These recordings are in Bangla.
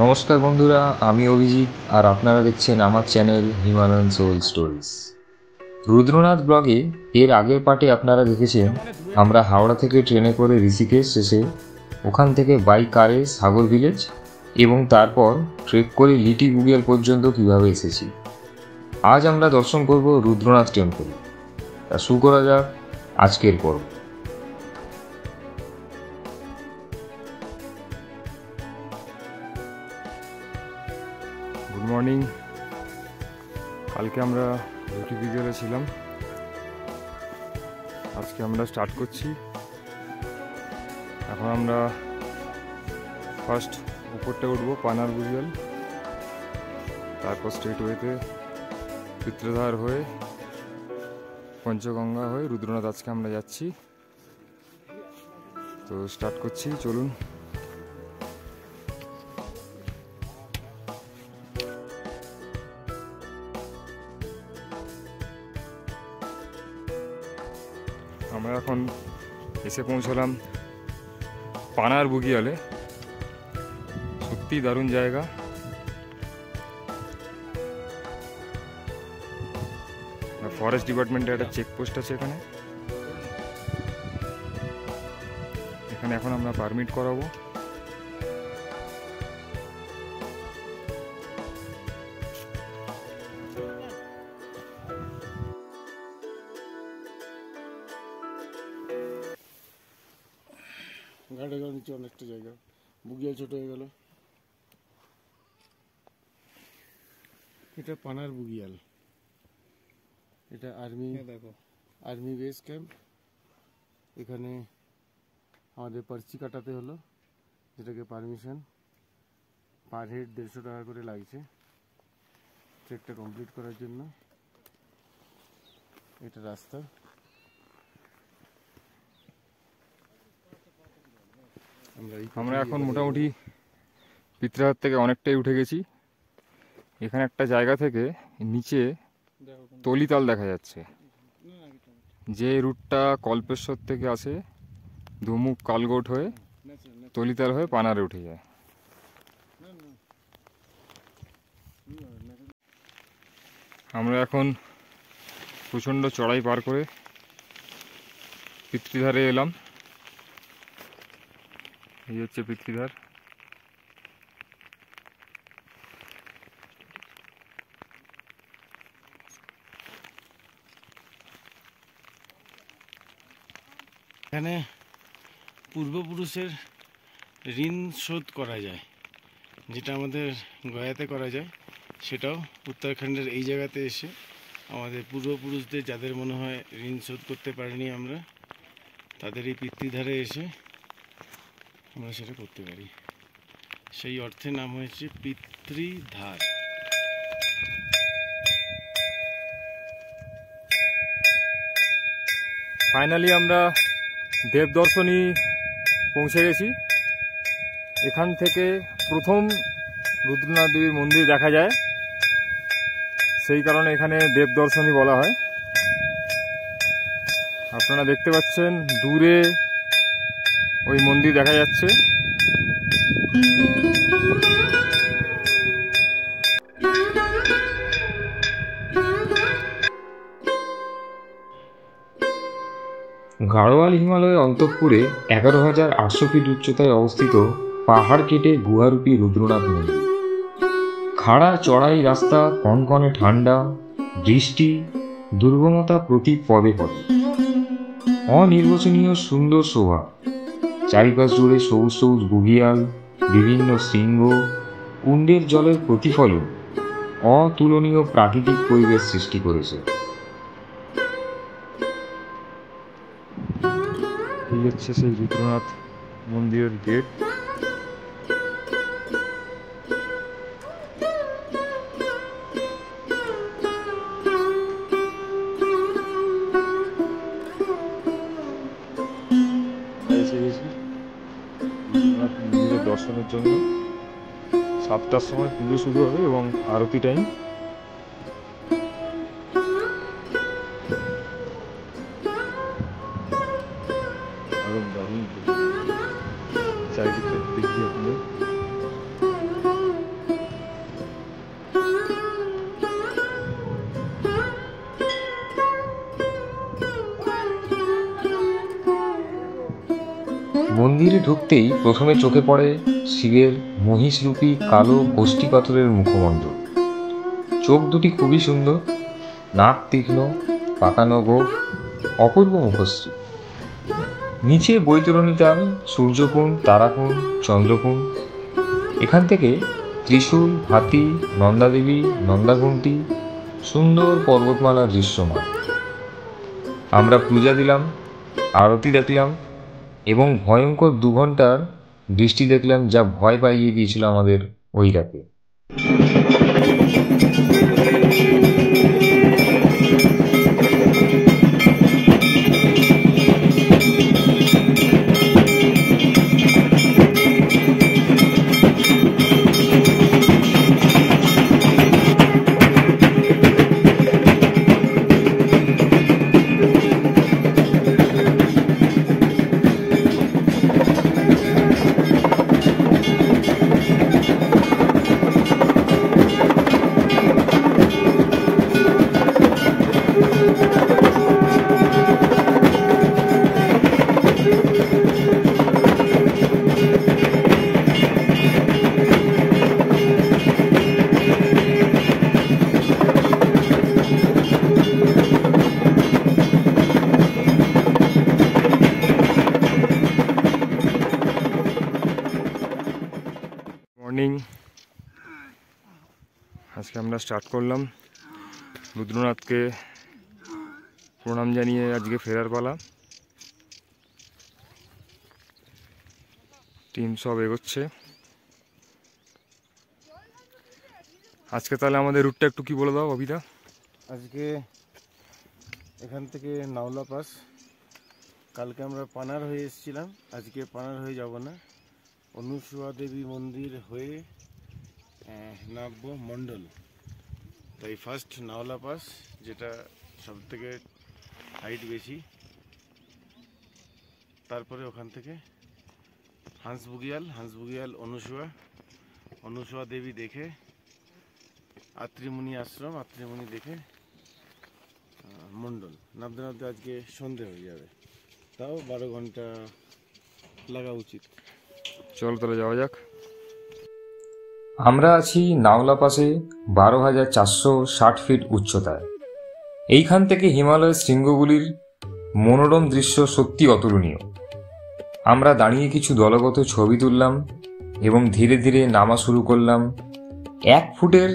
নমস্কার বন্ধুরা, আমি অভিজিৎ আর আপনারা দেখছেন আমার channel Himalayan Soul Stories. Rudranath ব্লগে এর আগের পার্টে আপনারা দেখেছেন আমরা হাওড়া থেকে ট্রেনে করে ঋষিকেশ এসে ওখান থেকে বাই কারে সাগর ভিলেজ এবং তারপর ট্রেক করে লিটি বুগিয়াল পর্যন্ত কিভাবে এসেছি। আজ আমরা দর্শন করব রুদ্রনাথ টেম্পল। তা শুরু করা যাক আজকের পর্ব। Good morning. কালকে আমরা লিটি বুগিয়ালে ছিলাম, আজকে আমরা স্টার্ট করছি। এখন আমরা ফার্স্ট উপরটা উঠবো পানার বুগিয়াল, তারপর স্ট্রেট ওয়েতে চিত্রধার হয়ে পঞ্চগঙ্গা হয়ে রুদ্রনাথ আজকে আমরা যাচ্ছি। তো স্টার্ট করছি, চলুন। আমরা এখন এসে পৌঁছলাম পানার বুগিয়ালে। সত্যি দারুণ জায়গা। ফরেস্ট ডিপার্টমেন্টের একটা চেকপোস্ট আছে এখানে। এখন আমরা পারমিট করাবো। ঘাটে ঘাট নিচে অনেকটা জায়গা, বুগিয়াল ছোট হয়ে গেল। এটা পানার বুগিয়াল, এটা আর্মি বেস ক্যাম্প। এখানে আমাদের পার্চি কাটাতে হলো, যেটাকে পারমিশন। পার হেড 150 টাকা করে লাগছে ট্রেকটা কমপ্লিট করার জন্য। এটা রাস্তা। আমরা এখন মোটামুটি পিত্রাহাট থেকে অনেকটাই উঠে গেছি। এখানে একটা জায়গা থেকে নিচে তলিতাল দেখা যাচ্ছে, যে রুটটা কল্পেশ্বর থেকে আসে ধুমুক কালগোট হয়ে তলিতাল হয়ে পানারে উঠে যায়। আমরা এখন প্রচণ্ড চড়াই পার করে পিতৃধারে এলাম। এই হচ্ছে পিতৃধার। এখানে পূর্বপুরুষের ঋণ শোধ করা যায়, যেটা আমাদের গয়াতে করা যায়, সেটাও উত্তরাখণ্ডের এই জায়গাতে এসে আমাদের পূর্বপুরুষদের যাদের মনে হয় ঋণ শোধ করতে পারিনি আমরা, তাদের এই পিতৃধারে এসে আমরা সেটা করতে পারি। সেই অর্থে নাম হয়েছে পিতৃধার। ফাইনালি আমরা দেবদর্শনী পৌঁছে গেছি। এখান থেকে প্রথম রুদ্রনাথ দেবীর মন্দির দেখা যায়, সেই কারণে এখানে দেবদর্শনী বলা হয়। আপনারা দেখতে পাচ্ছেন দূরে ওই মন্দির দেখা যাচ্ছে। গাড়োয়াল হিমালয়ের অন্তঃপুরে 11,800 ফিট উচ্চতায় অবস্থিত পাহাড় কেটে গুহারূপী রুদ্রনাথ মন্দির। খাড়া চড়াই রাস্তা, কনকনে ঠান্ডা, বৃষ্টি, দুর্গমতা প্রতি পদে পদে। অনির্বচনীয় সুন্দর শোভা, চারিপাশ জুড়ে সবুজ সবুজ বুগিয়াল, বিভিন্ন শৃঙ্গ, কুণ্ডের জলের প্রতিফলন অতুলনীয় প্রাকৃতিক পরিবেশ সৃষ্টি করেছে। এই হচ্ছে সেই রুদ্রনাথ মন্দিরের গেট। এসে গেছি রুদ্রনাথ মন্দিরের দর্শনের জন্য। 7টার সময় পুজো শুরু হবে এবং আরতি টাইম। চারিদিকে দেখি আপনাদের। মন্দিরে ঢুকতেই প্রথমে চোখে পড়ে শিবের মহিষরূপী কালো গোষ্ঠী পাথরের মুখমণ্ডল। চোখ দুটি খুবই সুন্দর, নাক তীক্ষ্ণ, পাকানো গোঁফ, অপূর্ব মুখশ্রী। নিচে বৈতরণীতে সূর্যকুণ্ড, তারাকুণ্ড, চন্দ্রকুণ্ড। এখান থেকে ত্রিশূল, হাতি, নন্দাদেবী, নন্দাঘুন্টি, সুন্দর পর্বতমালা দৃশ্যমান। আমরা পূজা দিলাম, আরতি দেখলাম এবং ভয়ঙ্কর 2 ঘন্টার বৃষ্টি দেখলাম, যা ভয় পাইয়ে দিয়েছিল আমাদের ওই রাতে। মর্নিং, আজকে আমরা স্টার্ট করলাম। রুদ্রনাথকে প্রণাম জানিয়ে আজকে ফেরার পালা। টিম সব এগোচ্ছে। আজকে তাহলে আমাদের রুটটা একটু কি বলে দাও অভিদা। আজকে এখান থেকে নাওলা পাস, কালকে আমরা পানার হয়ে এসেছিলাম, আজকে পানার হয়ে যাব না, অনুসুয়া দেবী মন্দির হয়ে নামবো মণ্ডল। তাই ফার্স্ট নাওলা পাস, যেটা সব থেকে হাইট বেশি, তারপরে ওখান থেকে হাঁসবুগিয়াল অনুসুয়া দেবী দেখে, আত্রিমুনি আশ্রম, আত্রিমুনি দেখে মণ্ডল। নামতে নামতে আজকে সন্ধে হয়ে যাবে, তাও 12 ঘন্টা লাগা উচিত। চলো তাহলে যাওয়া যাক। আমরা আছি নাওলা পাসে 12,460 ফিট উচ্চতায়। এইখান থেকে হিমালয়ের শৃঙ্গগুলির মনোরম দৃশ্য সত্যি অতুলনীয়। আমরা দাঁড়িয়ে কিছু দলগত ছবি তুললাম এবং ধীরে ধীরে নামা শুরু করলাম 1 ফুটের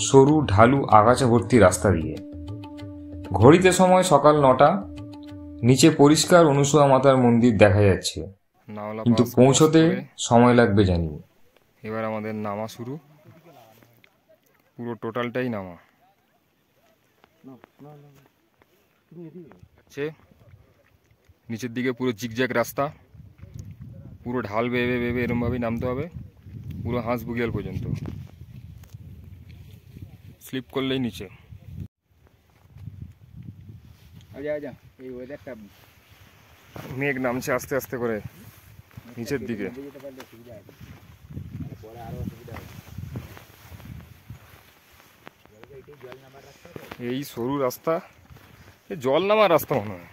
সরু ঢালু আগাছা ভর্তি রাস্তা দিয়ে। ঘড়িতে সময় সকাল 9টা। নিচে পরিষ্কার অনুসুয়া মাতার মন্দির দেখা যাচ্ছে, কিন্তু পৌঁছতে সময় লাগবে জানি। এবার আমাদের নামা শুরু, পুরো টোটালটাই নামা। নিচের দিকে পুরো জিগজ্যাগ রাস্তা, পুরো ঢাল বেয়ে বেয়ে এরমভাবেই নামতে হবে পুরো হাঁসবুগিয়াল পর্যন্ত। স্লিপ করলেই নিচে। মেঘ নামছে আস্তে আস্তে করে নিচের দিকে। এই সরু রাস্তা, জল নামার রাস্তা মনে হয়।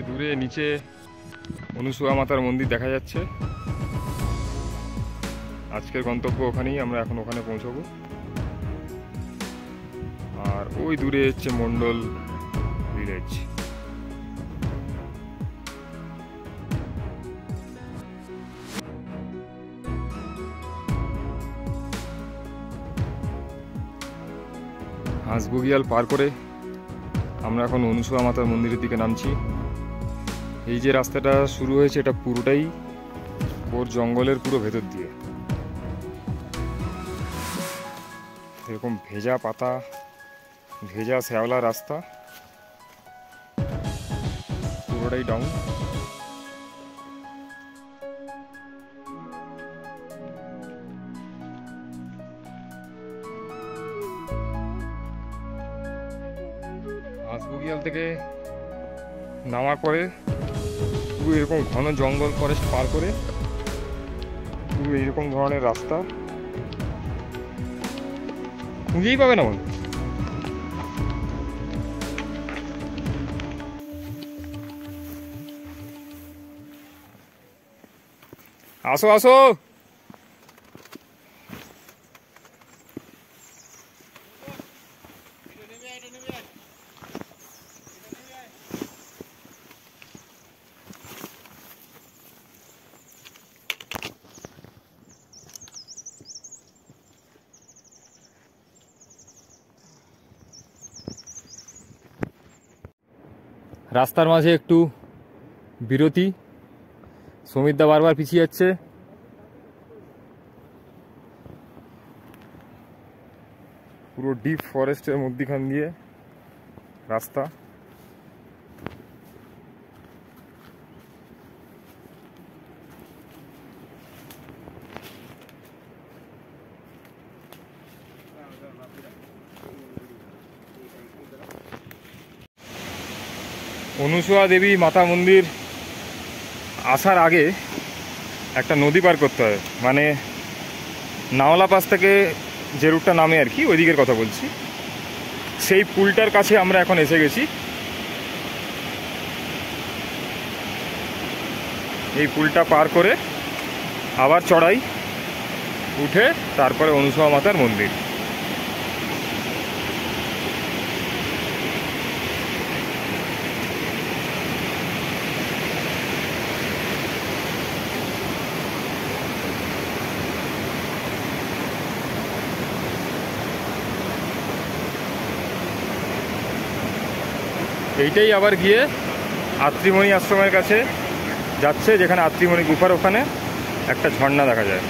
দূরে নিচে অনুসুয়া মাতার মন্দির দেখা যাচ্ছে। আজকের গন্তব্য ওখানেই, আমরা এখন ওখানে পৌঁছবো। আর ওই দূরে হচ্ছে মন্ডল ভিলেজ। হাঁসবুগিয়াল পার করে আমরা এখন অনুসুয়া মাতার মন্দিরের দিকে নামছি। এই যে রাস্তাটা শুরু হয়েছে, এটা পুরোটাই ওর জঙ্গলের পুরো ভেতর দিয়ে। এরকম ভেজা পাতা, ভেজা শ্যাওলা রাস্তা। পুরোটাই ডাউন। হাঁসবুগিয়াল থেকে নামার পরে পুরো এরকম ঘন জঙ্গল ফরেস্ট পার করে পুরো এরকম ধরনের রাস্তা খুঁজেই পাবে না মনে। আসো আসো, রাস্তার মাঝে একটু বিরতি। সমিতদা বারবার পিছিয়ে যাচ্ছে। পুরো ডিপ ফরেস্টের মধ্যখান দিয়ে রাস্তা। অনুসুয়া দেবী মাতা মন্দির আসার আগে একটা নদী পার করতে হয়, মানে নাওলা পাস থেকে যে রুটটা নামে আর কি, ওই দিকের কথা বলছি। সেই পুলটার কাছে আমরা এখন এসে গেছি। এই পুলটা পার করে আবার চড়াই উঠে তারপরে অনুসুয়া মাতার মন্দির। এইটাই আবার গিয়ে আত্রিমণি আশ্রমের কাছে যাচ্ছে, যেখানে আত্রিমণি গুফার ওখানে একটা ঝর্ণা দেখা যায়।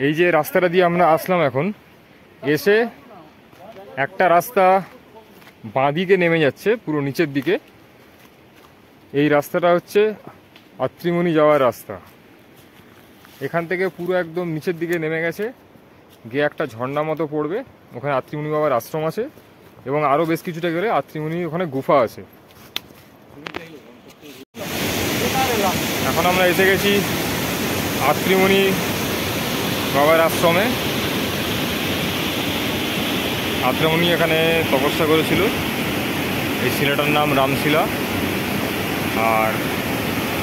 এই যে রাস্তাটা দিয়ে আমরা আসলাম, এখন এসে একটা রাস্তা বাঁদিকে নেমে যাচ্ছে পুরো নিচের দিকে। এই রাস্তাটা হচ্ছে আত্রিমণি যাওয়ার রাস্তা। এখান থেকে পুরো একদম নিচের দিকে নেমে গেছে, গিয়ে একটা ঝর্ণা মতো পড়বে। ওখানে আত্রিমণি বাবার আশ্রম আছে এবং আরও বেশ কিছুটা গেলে আত্রিমণি ওখানে গুফা আছে। এখন আমরা এসে গেছি আত্রিমণি বাবার আশ্রমে। আত্রিমণি এখানে তপস্যা করেছিল। এই শিলাটার নাম রামশিলা। আর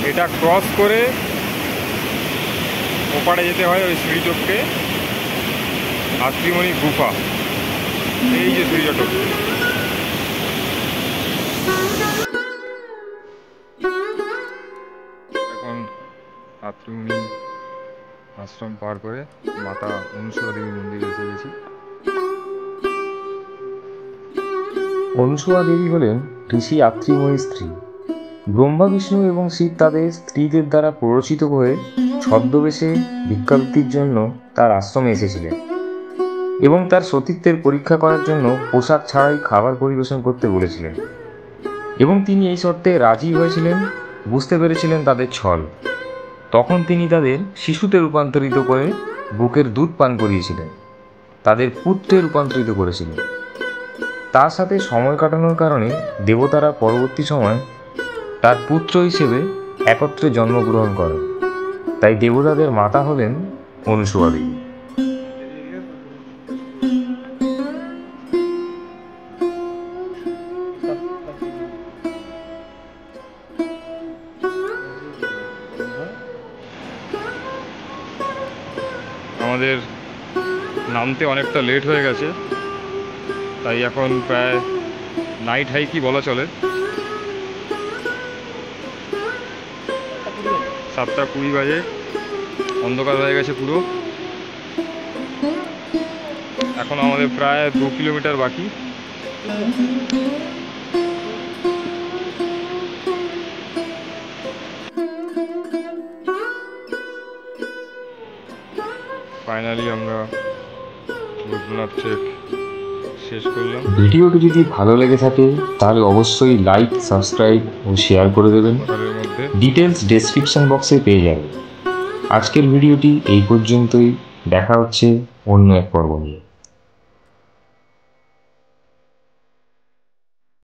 এটা ক্রস করে ওপারে যেতে হয় ওই সিঁড়ি টপকে আত্রিমণি গুফা। এই যে সিঁড়িটা টপকে, এখন আত্রিমণি আশ্রম পার করে মাতা অনুসুয়া দেবী মন্দিরে এসে গেছি। অনুসুয়া দেবী হলেন ঋষি আত্রিমণির স্ত্রী। ব্রহ্মা, বিষ্ণু এবং শিব তাদের স্ত্রীদের দ্বারা প্ররোচিত হয়ে ছদ্মবেশে ভিক্ষাবৃত্তির জন্য তার আশ্রমে এসেছিলেন এবং তার সতীত্বের পরীক্ষা করার জন্য পোশাক ছাড়াই খাবার পরিবেশন করতে বলেছিলেন এবং তিনি এই শর্তে রাজি হয়েছিলেন। বুঝতে পেরেছিলেন তাদের ছল। তখন তিনি তাদের শিশুতে রূপান্তরিত করে বুকের দুধ পান করিয়েছিলেন, তাদের পুত্রে রূপান্তরিত করেছিলেন। তার সাথে সময় কাটানোর কারণে দেবতারা পরবর্তী সময় তার পুত্র হিসেবে একত্রে জন্মগ্রহণ করেন। তাই দেবতাদের মাতা হলেন অনুসুয়া দেবী। আমাদের নামতে অনেকটা লেট হয়ে গেছে, তাই এখন প্রায় নাইট হাইকই বলা চলে। 7:20 বাজে, অন্ধকার হয়ে গেছে পুরো। এখন আমাদের প্রায় 2 কিলোমিটার বাকি। ফাইনালি আমরা রুদ্রনাথ ট্রেক শেষ করলাম। ভিডিওটি যদি ভালো লেগে থাকে তাহলে অবশ্যই লাইক, সাবস্ক্রাইব ও শেয়ার করে দেবেন। ডিটেলস ডেসক্রিপশন বক্সে পেয়ে যাবেন। আজকের ভিডিওটি এই পর্যন্তই। দেখা হচ্ছে অন্য এক পর্ব নিয়ে।